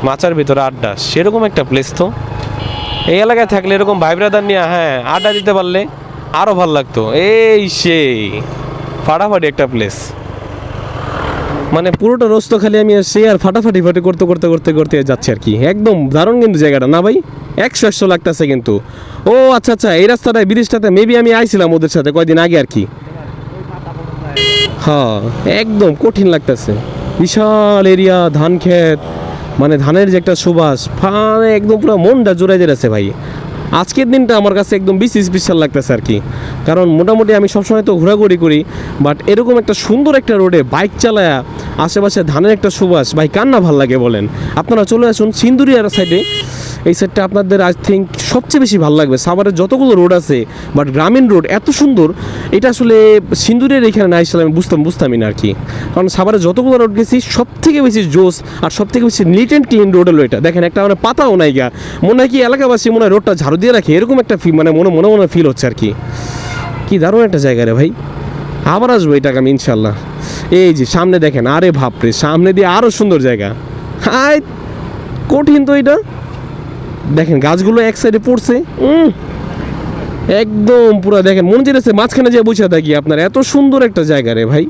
মাচার ভিতরে আড্ডা, সেরকম একটা প্লেস তো। এই এলাকায় থাকলে এরকম ভাই ব্রাদার নিয়ে হ্যাঁ আড্ডা দিতে পারলে আরও ভালো লাগতো। এই সেই ফাটাফাটি একটা প্লেস, মানে পুরোটা রোস্ত খালি আমি আসছি আর ফাটাফাটি ফাটি করতে করতে করতে করতে যাচ্ছি আর কি। একদম দারুণ কিন্তু জায়গাটা না ভাই, 100 লাগতেছে কিন্তু। ও আচ্ছা আচ্ছা, এই রাস্তাটায় ব্রিজটাতে মেবি আমি আইছিলাম ওদের সাথে কয়দিন আগে আর কি। হ্যাঁ একদম কঠিন লাগতেছে, বিশাল এরিয়া, ধান ক্ষেত, মানে ধানের যে একটা সুবাস, মানে একদম পুরো মনটা জোড়াই যেতেছে ভাই। আজকের দিনটা আমার কাছে একদম বেশি স্পেশাল লাগতেছে আর কি, কারণ মোটামুটি আমি সবসময় তো ঘোরাঘুরি করি, বাট এরকম একটা সুন্দর একটা রোডে বাইক চালায়া আশেপাশে ধানের একটা সুবাস, ভাই কার না ভাল লাগে বলেন। আপনারা চলে আসুন সিন্দুরিয়ার সাইডে, এই সাইডটা আপনাদের আই থিঙ্ক সবচেয়ে বেশি ভালো লাগবে। সাভারের যতগুলো রোড আছে বাট গ্রামীণ রোড এত সুন্দর, এটা আসলে সিন্দুরের এখানে না আসলে আমি বুঝতামই না আর কি। কারণ সাভারের যতগুলো রোড গেছি সব থেকে বেশি জোস আর সব থেকে বেশি নিট অ্যান্ড ক্লিন রোড হলো এটা। দেখেন একটা মানে পাতাও নাই গা, মনে হয় কি এলাকাবাসী মনে হয় রোডটা ঝাড়ু দিয়ে রাখে, এরকম একটা মানে মনে মনে ফিল হচ্ছে আর কি। কি দারুণ একটা জায়গা রে ভাই, আবার আসবো এটা আমি ইনশাল্লাহ। এই যে সামনে দেখেন, আরে বাপরে সামনে দিয়ে আরও সুন্দর জায়গা। হাই কঠিন তো এটা, দেখেন গাছগুলো এক সাইডে পড়ছে, একদম পুরো দেখেন মন যেতেছে মাঝখানে যে বসে থাকি। আপনার এত সুন্দর একটা জায়গা রে ভাই,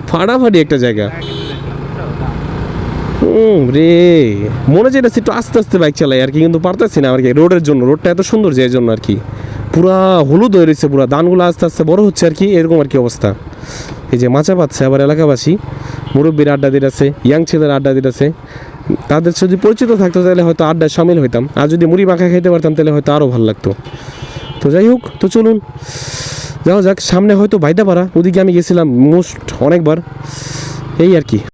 ফাটাফাটি একটা জায়গা। রে মনে যেতেছে একটু আস্তে আস্তে বাইক চালাই আর কি, কিন্তু পারতেছি না আর কি রোডের জন্য, রোডটা এত সুন্দর যে এর জন্য আর কি। পুরা হলুদ হয়ে রয়েছে, পুরা ধানগুলো আস্তে আস্তে বড় হচ্ছে আর কি, এরকম আর কি অবস্থা। এই যে মাচা পাচ্ছে আবার এলাকাবাসী, মুরব্বীর আড্ডা দিতেছে, ইয়াং ছেলের আড্ডা দিতেছে। তাদের যদি পরিচিত থাকতো তাহলে হয়তো আড্ডায় সামিল হইতাম, আর যদি মুড়ি মাখা খাইতে পারতাম তাহলে হয়তো আরও ভালো লাগতো। তো যাই হোক, তো চলুন যাওয়া যাক সামনে, হয়তো ভাইদাপাড়া, ওদিকে আমি গেছিলাম মোস্ট অনেকবার, এই আর কি।